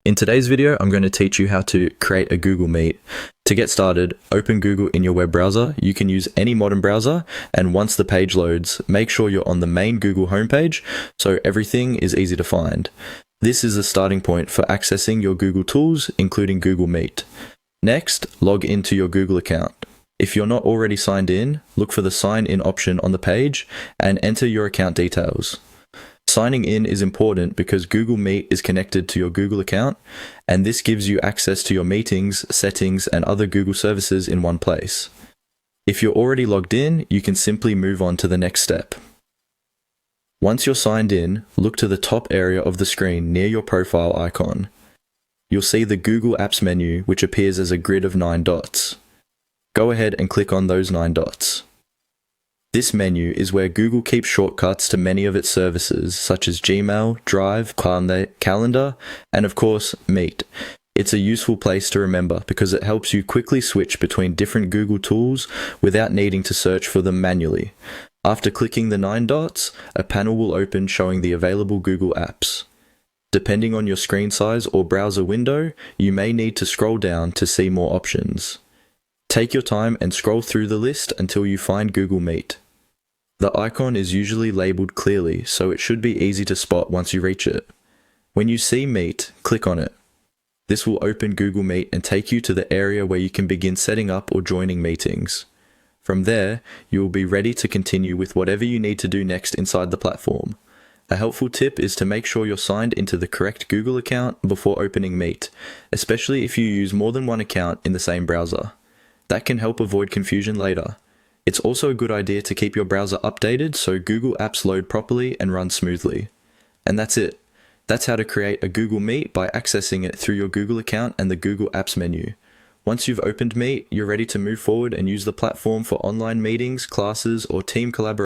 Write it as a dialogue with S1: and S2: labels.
S1: In today's video, I'm going to teach you how to create a Google Meet. To get started, open Google in your web browser. You can use any modern browser, and once the page loads, make sure you're on the main Google homepage so everything is easy to find. This is the starting point for accessing your Google tools, including Google Meet. Next, log into your Google account. If you're not already signed in, look for the sign in option on the page and enter your account details. Signing in is important because Google Meet is connected to your Google account, and this gives you access to your meetings, settings, and other Google services in one place. If you're already logged in, you can simply move on to the next step. Once you're signed in, look to the top area of the screen near your profile icon. You'll see the Google Apps menu, which appears as a grid of 9 dots. Go ahead and click on those 9 dots. This menu is where Google keeps shortcuts to many of its services, such as Gmail, Drive, Calendar, and of course, Meet. It's a useful place to remember because it helps you quickly switch between different Google tools without needing to search for them manually. After clicking the 9 dots, a panel will open showing the available Google Apps. Depending on your screen size or browser window, you may need to scroll down to see more options. Take your time and scroll through the list until you find Google Meet. The icon is usually labeled clearly, so it should be easy to spot once you reach it. When you see Meet, click on it. This will open Google Meet and take you to the area where you can begin setting up or joining meetings. From there, you will be ready to continue with whatever you need to do next inside the platform. A helpful tip is to make sure you're signed into the correct Google account before opening Meet, especially if you use more than one account in the same browser. That can help avoid confusion later. It's also a good idea to keep your browser updated so Google Apps load properly and run smoothly. And that's it. That's how to create a Google Meet by accessing it through your Google account and the Google Apps menu. Once you've opened Meet, you're ready to move forward and use the platform for online meetings, classes, or team collaboration.